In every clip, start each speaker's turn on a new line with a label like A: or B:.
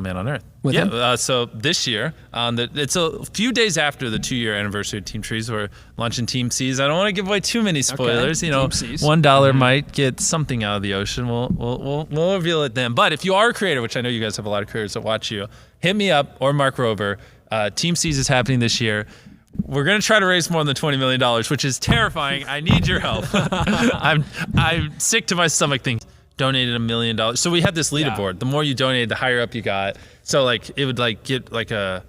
A: man on earth.
B: With him?
A: So this year, it's a few days after the 2-year anniversary of Team Trees, we're launching Team Seas. I don't want to give away too many spoilers.
B: Okay.
A: You know, $1 might get something out of the ocean. We'll reveal it then. But if you are a creator, which I know you guys have a lot of creators that watch you, hit me up or Mark Rober. Team Seas is happening this year. We're gonna try to raise more than $20 million, which is terrifying. I need your help. I'm sick to my stomach thinking. Donated $1 million. So we had this leaderboard. Yeah. The more you donated, the higher up you got. So like it would like get like a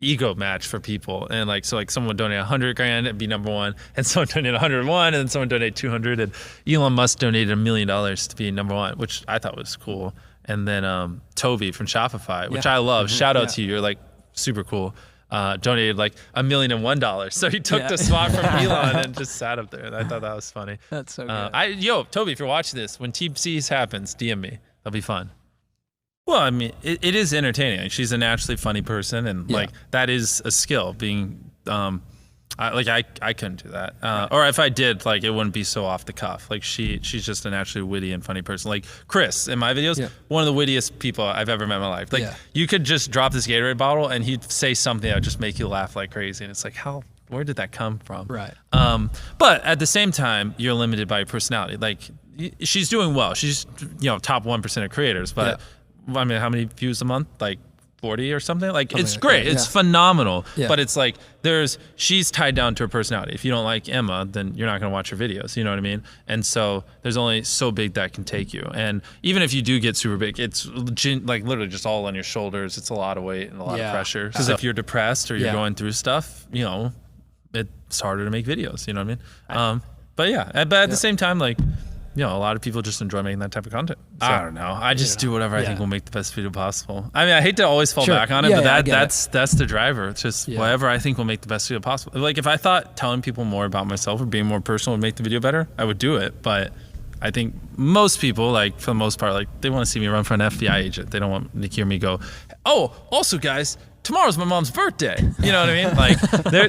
A: ego match for people, and like so like someone would donate $100,000 and be number one, and someone donated 101, and then someone donated 200, and Elon Musk donated $1 million to be number one, which I thought was cool. And then Toby from Shopify, which I love. Shout out to you. You're like super cool. Donated like $1,001. So he took the spot from Elon and just sat up there. And I thought that was funny.
B: That's so good.
A: Toby, if you're watching this, when Team Seas happens, DM me. That'll be fun. Well, I mean, it is entertaining. She's a naturally funny person, and like that is a skill. Being, I couldn't do that. Or if I did, like it wouldn't be so off the cuff. Like she's just a naturally witty and funny person. Like Chris in my videos, one of the wittiest people I've ever met in my life. Like you could just drop this Gatorade bottle and he'd say something that would just make you laugh like crazy. And it's like, where did that come from?
B: Right.
A: But at the same time, you're limited by your personality. Like she's doing well. She's top 1% of creators. But I mean, how many views a month? Like 40 or something. Like something it's great. It's phenomenal. But it's like she's tied down to her personality. If you don't like Emma, then you're not going to watch her videos. You know what I mean? And so there's only so big that can take you. And even if you do get super big, it's like literally just all on your shoulders. It's a lot of weight and a lot of pressure. Because if you're depressed or you're going through stuff, it's harder to make videos. You know what I mean? But at the same time, like, a lot of people just enjoy making that type of content. So, I don't know. I just do whatever I think will make the best video possible. I mean, I hate to always fall back on it, but that's the driver. It's just whatever I think will make the best video possible. Like if I thought telling people more about myself or being more personal would make the video better, I would do it. But I think most people, like for the most part, like they want to see me run for an FBI agent. They don't want to hear me go, oh, also guys, tomorrow's my mom's birthday. You know what I mean? Like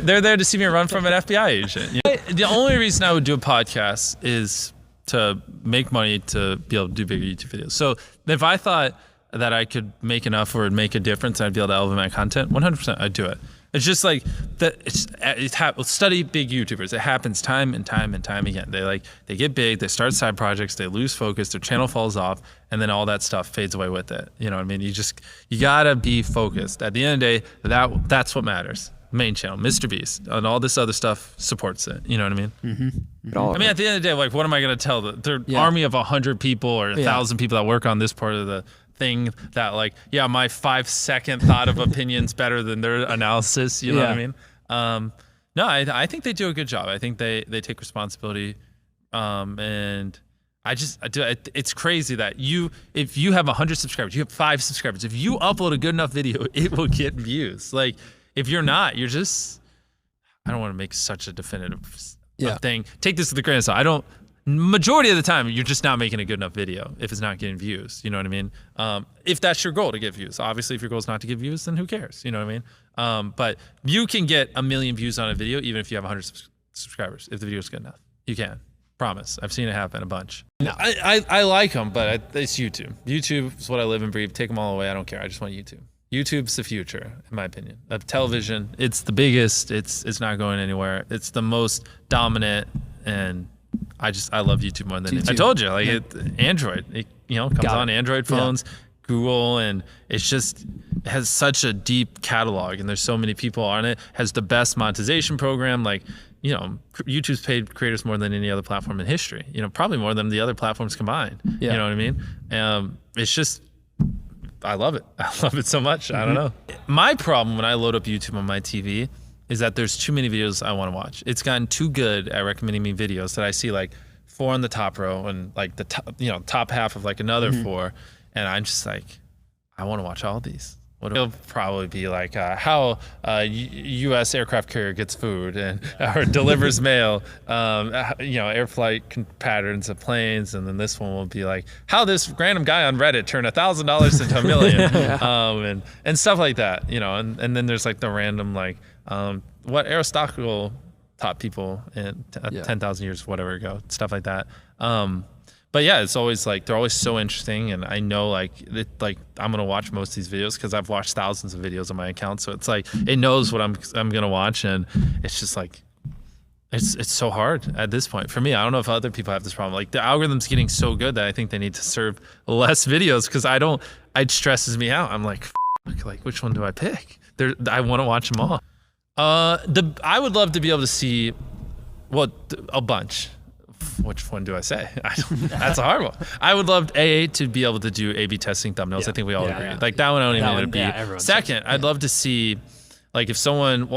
A: they're there to see me run from an FBI agent. The only reason I would do a podcast is to make money to be able to do bigger YouTube videos. So if I thought that I could make enough or make a difference and I'd be able to elevate my content, 100% I'd do it. It's just like that. Study big YouTubers. It happens time and time and time again. They get big, they start side projects, they lose focus, their channel falls off, and then all that stuff fades away with it. You know what I mean? You gotta be focused. At the end of the day, that's what matters. Main channel, MrBeast, and all this other stuff supports it. You know what I mean?
B: Mm-hmm.
A: I mean, at the end of the day, like, what am I going to tell their army of 100 people or 1,000 people that work on this part of the thing that, like, my 5-second thought of opinion's better than their analysis. You know what I mean? No, I think they do a good job. I think they take responsibility, and it's crazy that if you have 100 subscribers, you have 5 subscribers. If you upload a good enough video, it will get views. Like. If you're not, you're just, I don't want to make such a definitive thing. Take this with a grain of salt. Majority of the time, you're just not making a good enough video if it's not getting views. You know what I mean? If that's your goal to get views. Obviously, if your goal is not to get views, then who cares? You know what I mean? But you can get 1 million views on a video even if you have 100 subscribers, if the video is good enough. You can. Promise. I've seen it happen a bunch. No. I like them, but it's YouTube. YouTube is what I live and breathe. Take them all away. I don't care. I just want YouTube. YouTube's the future, in my opinion. Of television, it's the biggest. It's not going anywhere. It's the most dominant, and I love YouTube more than anything. I told you, like Android. It comes on Android phones, Google, and it has such a deep catalog, and there's so many people on it. Has the best monetization program. Like YouTube's paid creators more than any other platform in history. Probably more than the other platforms combined. You know what I mean? It's just. I love it. I love it so much. I don't know. My problem when I load up YouTube on my TV is that there's too many videos I want to watch. It's gotten too good at recommending me videos that I see like 4 on the top row and like the top half of like another 4, and I'm just like, I want to watch all these. It'll probably be like how U.S. aircraft carrier gets food and or delivers mail, air flight patterns of planes, and then this one will be like how this random guy on Reddit turned $1,000 into $1 million, and stuff like that, and then there's like the random like what Aristotle taught people in 10,000 years whatever ago, stuff like that. But yeah, it's always like they're always so interesting, and I know like I'm gonna watch most of these videos because I've watched thousands of videos on my account. So it's like it knows what I'm gonna watch, and it's just like it's so hard at this point for me. I don't know if other people have this problem. Like the algorithm's getting so good that I think they need to serve less videos because it stresses me out. I'm like which one do I pick? I want to watch them all. I would love to be able to see a bunch. Which one do I say? That's a hard one. I would love to be able to do A/B testing thumbnails. Yeah. I think we all agree. Yeah. Like that one, I don't even need to be. Second, I'd love to see, like if someone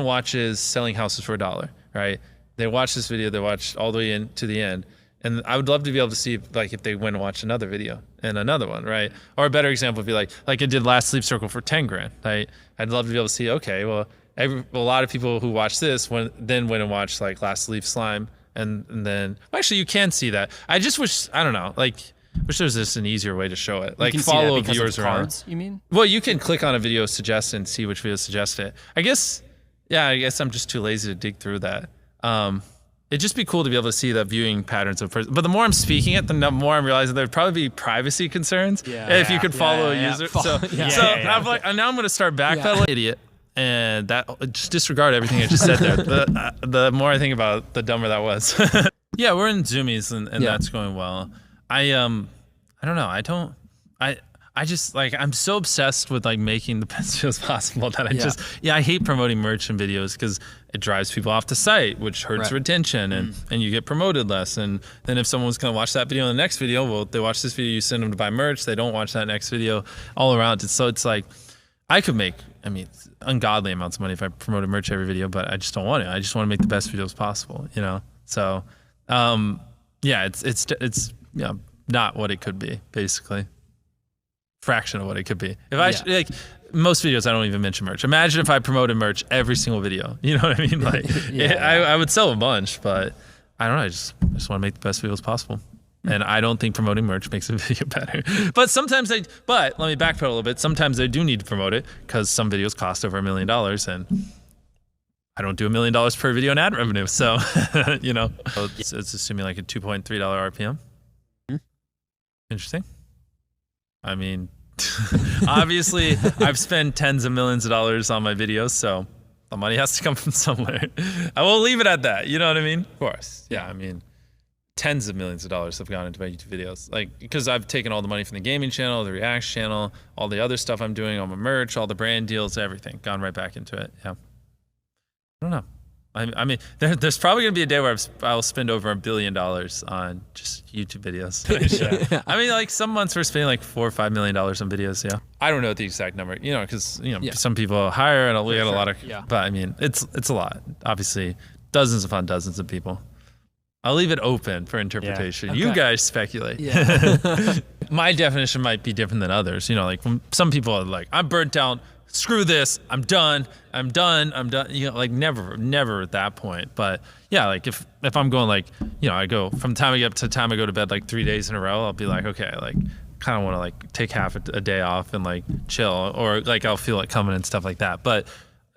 A: watches selling houses for $1, right? They watch this video, they watch all the way in to the end, and I would love to be able to see like if they went and watch another video and another one, right? Or a better example would be like I did Last Sleep Circle for 10 grand, right? I'd love to be able to see, okay, well, a lot of people who watch this went and watched like Last Sleep Slime. And then actually you can see that. I just wish there's just an easier way to show it. Like follow viewers around. You mean? Well, you can click on a video suggest and see which video suggest it. I guess I'm just too lazy to dig through that. It'd just be cool to be able to see the viewing patterns of person. But the more I'm speaking it, the more I'm realizing there'd probably be privacy concerns if you could follow a user. I'm like, now I'm going to start backpedaling. Idiot. And that just disregard everything I just said there. The more I think about it, the dumber that was. Yeah, we're in Zoomies and that's going well. I don't know. I just like I'm so obsessed with like making the best videos possible that I hate promoting merch and videos because it drives people off the site, which hurts retention and you get promoted less. And then if someone's gonna watch that video in the next video, well, they watch this video, you send them to buy merch, they don't watch that next video, all around. So it's like I could make ungodly amounts of money if I promoted merch every video, but I just don't want it. I just want to make the best videos possible, you know? So, it's not what it could be, basically. Fraction of what it could be. If like most videos, I don't even mention merch. Imagine if I promoted merch every single video. You know what I mean? Like, I would sell a bunch, but I don't know. I just want to make the best videos possible. And I don't think promoting merch makes a video better. But sometimes but let me backpedal a little bit. Sometimes I do need to promote it because some videos cost over $1 million and I don't do $1 million per video in ad revenue. So, you know, it's assuming like a $2.3 RPM. Interesting. I mean, obviously I've spent tens of millions of dollars on my videos, so the money has to come from somewhere. I will leave it at that. You know what I mean? Of course. Yeah. I mean, tens of millions of dollars have gone into my YouTube videos. Like, because I've taken all the money from the gaming channel, the reacts channel, all the other stuff I'm doing, all my merch, all the brand deals, everything, gone right back into it. Yeah. I don't know. I mean, there's probably gonna be a day where I'll spend over $1 billion on just YouTube videos. I mean, like some months we're spending like $4 or $5 million on videos. Yeah, I don't know the exact number, you know, because some people hire and we get a lot of. Yeah. But I mean, it's a lot. Obviously, dozens upon dozens of people. I'll leave it open for interpretation. Yeah. Okay. You guys speculate. Yeah. My definition might be different than others. You know, like some people are like, I'm burnt out. Screw this, I'm done. You know, like never at that point. But yeah, like if I'm going like, you know, I go from the time I get up to the time I go to bed like 3 days in a row, I'll be like, okay, like kind of want to like take half a day off and like chill, or like I'll feel it coming and stuff like that. But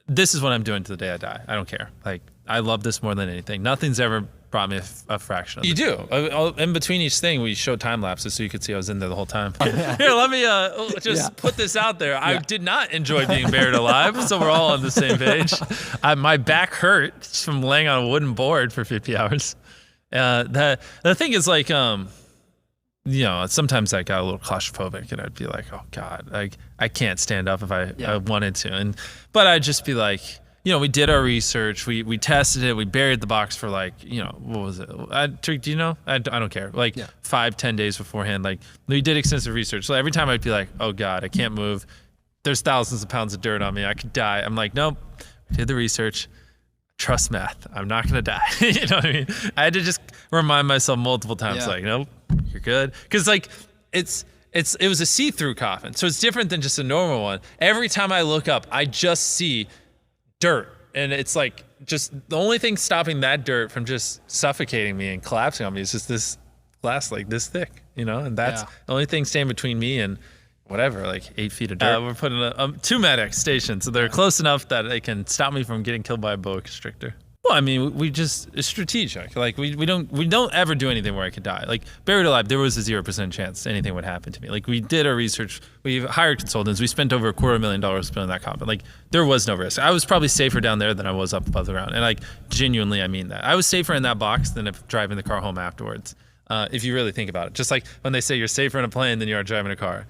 A: this is what I'm doing to the day I die. I don't care. Like I love this more than anything. Nothing's ever brought me a fraction of it. You do. In between each thing, we show time lapses so you could see I was in there the whole time. Here, let me just put this out there. I did not enjoy being buried alive, so we're all on the same page. My back hurt from laying on a wooden board for 50 hours. The thing is like, you know, sometimes I got a little claustrophobic and I'd be like, oh God, like I can't stand up if I wanted to. But I'd just be like, you know, we did our research, we tested it, we buried the box for like, you know, what was it? Do you know? I don't care. Like 5-10 days beforehand, like we did extensive research. So every time I'd be like, oh God, I can't move. There's thousands of pounds of dirt on me. I could die. I'm like, nope, we did the research. Trust math. I'm not going to die. You know what I mean? I had to just remind myself multiple times, like, nope, you're good. Cause like it was a see-through coffin. So it's different than just a normal one. Every time I look up, I just see dirt, and it's like just the only thing stopping that dirt from just suffocating me and collapsing on me is just this glass like this thick, you know, and that's the only thing standing between me and whatever, like 8 feet of dirt. We're putting 2 medics stationed, so they're close enough that they can stop me from getting killed by a boa constrictor. Well, I mean, it's strategic. Like we don't ever do anything where I could die. Like buried alive, there was a 0% chance anything would happen to me. Like we did our research, we hired consultants, we spent over $250,000 building that coffin. Like there was no risk. I was probably safer down there than I was up above the ground. And like genuinely, I mean that. I was safer in that box than if driving the car home afterwards. If you really think about it, just like when they say you're safer in a plane than you are driving a car.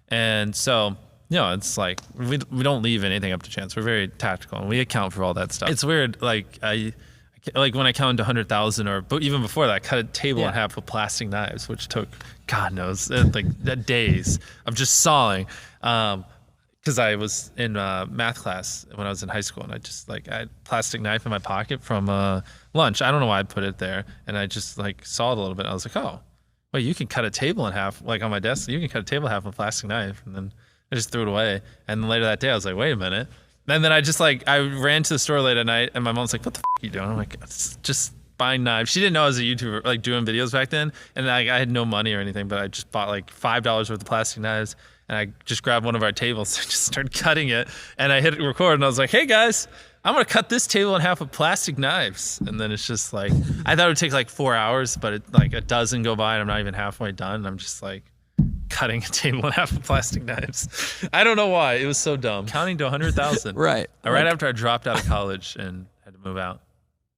A: And so. It's like we don't leave anything up to chance. We're very tactical, and we account for all that stuff. It's weird, like when I counted to 100,000, but even before that, I cut a table in half with plastic knives, which took God knows like days of just sawing. Because I was in math class when I was in high school, and I had plastic knife in my pocket from lunch. I don't know why I put it there, and I just like sawed a little bit. I was like, oh, wait, you can cut a table in half, like on my desk. You can cut a table in half with a plastic knife, and then I just threw it away. And then later that day, I was like, wait a minute. And then I ran to the store late at night, and my mom's like, what the f*** are you doing? I'm like, it's just buying knives. She didn't know I was a YouTuber, like doing videos back then. And I had no money or anything, but I just bought like $5 worth of plastic knives. And I just grabbed one of our tables and just started cutting it. And I hit record, and I was like, hey guys, I'm gonna cut this table in half with plastic knives. And then it's just like, I thought it would take like 4 hours, but like a dozen go by and I'm not even halfway done. And I'm just like, cutting a table in half with plastic knives. I don't know why. It was so dumb. Counting to 100,000.
B: Right.
A: Right after I dropped out of college and had to move out.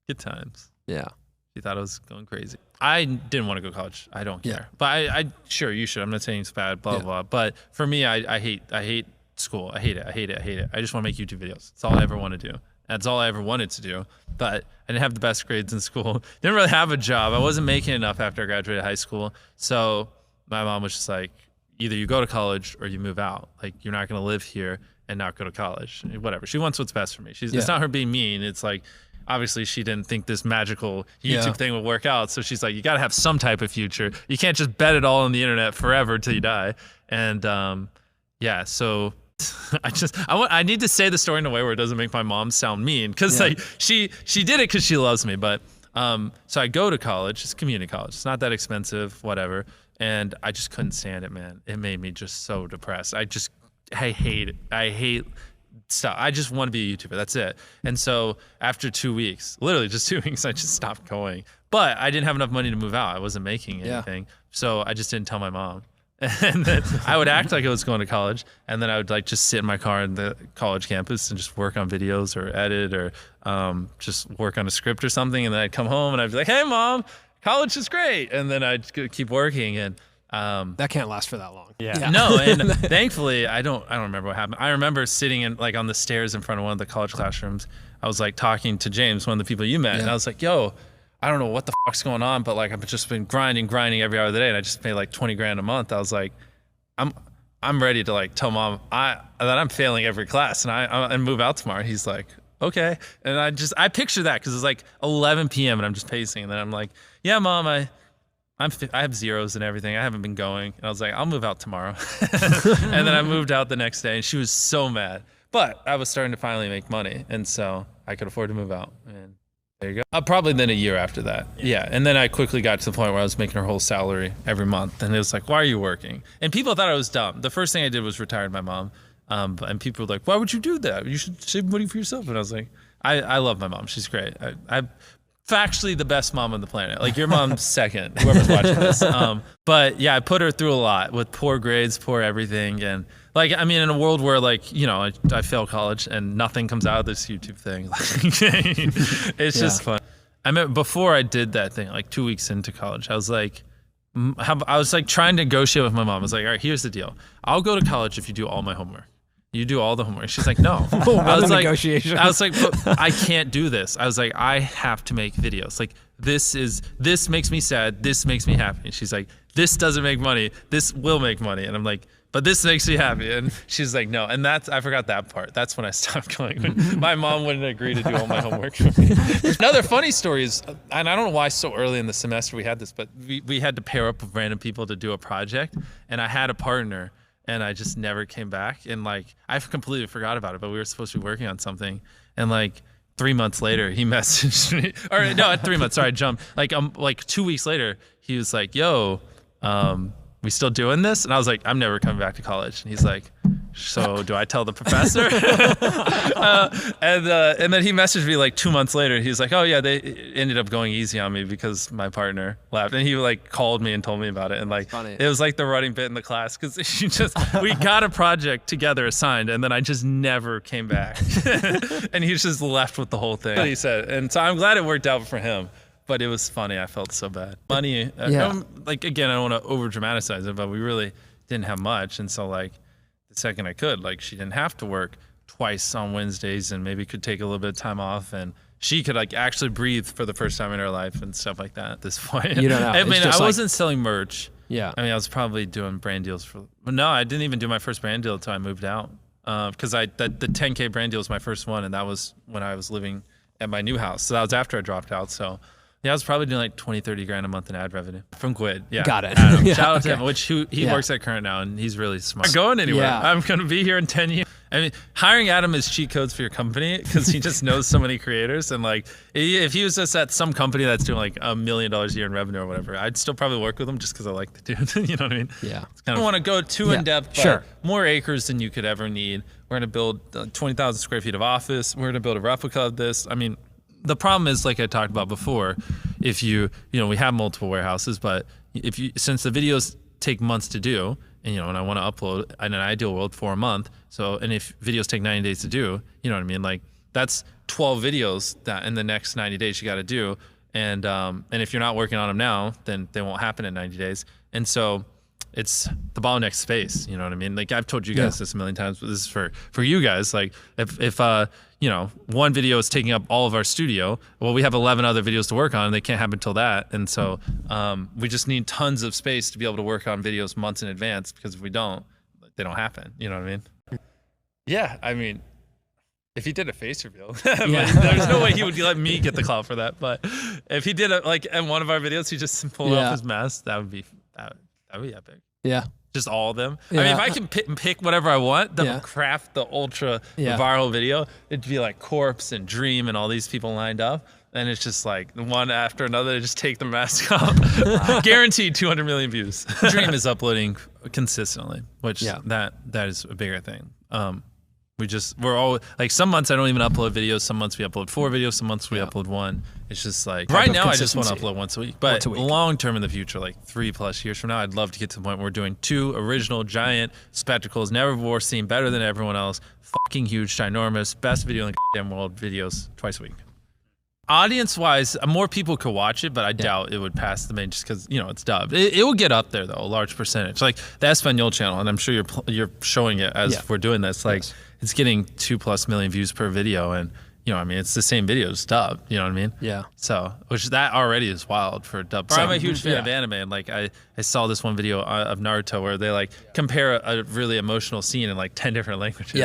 A: Good times.
B: Yeah.
A: She thought I was going crazy. I didn't want to go to college. I don't care. But I sure you should. I'm not saying it's bad, blah, blah. But for me, I hate school. I hate it. I just want to make YouTube videos. That's all I ever want to do. That's all I ever wanted to do. But I didn't have the best grades in school. Didn't really have a job. I wasn't making enough after I graduated high school. So my mom was just like, either you go to college or you move out. Like, you're not going to live here and not go to college. Whatever. She wants what's best for me. It's not her being mean. It's like, obviously she didn't think this magical YouTube thing would work out. So she's like, you got to have some type of future. You can't just bet it all on the internet forever till you die. And so I need to say the story in a way where it doesn't make my mom sound mean. Because like she did it because she loves me. But so I go to college. It's community college. It's not that expensive, whatever. And I just couldn't stand it, man. It made me just so depressed. I hate it. I hate stuff. I just want to be a YouTuber. That's it. And so after 2 weeks, literally just 2 weeks, I just stopped going. But I didn't have enough money to move out. I wasn't making anything. So I just didn't tell my mom. And then I would act like I was going to college, and then I would like just sit in my car in the college campus and just work on videos or edit or just work on a script or something. And then I'd come home and I'd be like, hey, Mom, college is great. And then I'd keep working. And
B: that can't last for that long.
A: Yeah. No, and thankfully I don't remember what happened. I remember sitting in like on the stairs in front of one of the college classrooms. I was like talking to James, one of the people you met, and I was like, yo, I don't know what the fuck's going on, but like I've just been grinding every hour of the day, and I just made like 20 grand a month. I was like, I'm ready to like tell Mom that I'm failing every class and move out tomorrow. He's like, okay. And I picture that because it's like 11 p.m. and I'm just pacing, and then I'm like, yeah, Mom, I have zeros and everything. I haven't been going. And I was like, I'll move out tomorrow. And then I moved out the next day, and she was so mad. But I was starting to finally make money, and so I could afford to move out. And there you go. Probably then a year after that. Yeah. And then I quickly got to the point where I was making her whole salary every month. And it was like, why are you working? And people thought I was dumb. The first thing I did was retired my mom. And people were like, why would you do that? You should save money for yourself. And I was like, I love my mom. She's great. I'm factually the best mom on the planet. Like, your mom's second, whoever's watching this. But yeah, I put her through a lot with poor grades, poor everything. And like, I mean, in a world where like, you know, I fail college and nothing comes out of this YouTube thing. It's just fun. I mean, before I did that thing, like 2 weeks into college, I was like trying to negotiate with my mom. I was like, all right, here's the deal. I'll go to college if you do all my homework. You do all the homework. She's like, no. I was like, but I can't do this. I was like, I have to make videos. Like, this makes me sad. This makes me happy. And she's like, this doesn't make money. This will make money. And I'm like, but this makes me happy. And she's like, no. And I forgot that part. That's when I stopped going. My mom wouldn't agree to do all my homework for me. Another funny story is, and I don't know why so early in the semester we had this, but we had to pair up with random people to do a project. And I had a partner, and I just never came back. And like, I completely forgot about it, but we were supposed to be working on something. And like 3 months later, he messaged me, or no, 3 months, sorry, I jumped. Like 2 weeks later, he was like, yo, we still doing this? And I was like, I'm never coming back to college. And he's like, so do I tell the professor? And then he messaged me like 2 months later. He was like, oh yeah, they ended up going easy on me because my partner left. And he like called me and told me about it. And like, it was like the running bit in the class because we got a project together assigned and then I just never came back. And he just left with the whole thing. He said, and so I'm glad it worked out for him. But it was funny. I felt so bad. Money, like again, I don't want to over dramatize it, but we really didn't have much. And so like the second I could, like she didn't have to work twice on Wednesdays and maybe could take a little bit of time off and she could like actually breathe for the first time in her life and stuff like that at this point.
B: You don't know.
A: I mean, I wasn't selling merch.
B: Yeah.
A: I mean, I was probably doing brand deals but no, I didn't even do my first brand deal until I moved out. Because the 10K brand deal was my first one and that was when I was living at my new house. So that was after I dropped out. So yeah, I was probably doing like 20, 30 grand a month in ad revenue from Quid. Yeah.
B: Got it.
A: Shout out to him, which he works at Current now and he's really smart. I'm not going anywhere. Yeah. I'm going to be here in 10 years. I mean, hiring Adam is cheat codes for your company because he just knows so many creators. And like, if he was just at some company that's doing like $1 million a year in revenue or whatever, I'd still probably work with him just because I like the dude. You know what I mean?
B: Yeah.
A: I don't want to go too in depth, but more acres than you could ever need. We're going to build 20,000 square feet of office. We're going to build a replica of this. I mean, the problem is, like I talked about before, if we have multiple warehouses, but since the videos take months to do, and I want to upload in an ideal world for a month. So, and if videos take 90 days to do, you know what I mean? Like that's 12 videos that in the next 90 days you got to do. And if you're not working on them now, then they won't happen in 90 days. And so it's the bottleneck space. You know what I mean? Like I've told you guys this a million times, but this is for you guys. Like if one video is taking up all of our studio, well, we have 11 other videos to work on and they can't happen until that. And so we just need tons of space to be able to work on videos months in advance because if we don't, they don't happen. You know what I mean? Yeah. I mean, if he did a face reveal, there's no way he would let me get the clout for that. But if he did like in one of our videos, he just pulled off his mask, that would be epic.
B: Yeah.
A: Just all of them. Yeah. I mean, if I can pick whatever I want, craft the ultra viral video, it'd be like Corpse and Dream and all these people lined up. And it's just like one after another, they just take the mask off. Guaranteed 200 million views. Dream is uploading consistently, which that is a bigger thing. We're all like some months I don't even upload videos. Some months we upload 4 videos. Some months we upload 1. It's just like right now I just want to upload once a week. But long term in the future, like 3+ years from now, I'd love to get to the point where we're doing 2 original giant spectacles, never before seen, better than everyone else, fucking huge, ginormous, best video in the goddamn world videos twice a week. Audience wise, more people could watch it, but I doubt it would pass the main just because it's dubbed. It will get up there though, a large percentage. Like the Espanol channel, and I'm sure you're showing it as we're doing this. Like it's getting 2+ million views per video, and I mean it's the same video, just dubbed. You know what I mean? Yeah. So which that already is wild for dubbed. I'm a huge fan of anime, and like I saw this one video of Naruto where they like compare a really emotional scene in like 10 different languages. Yeah.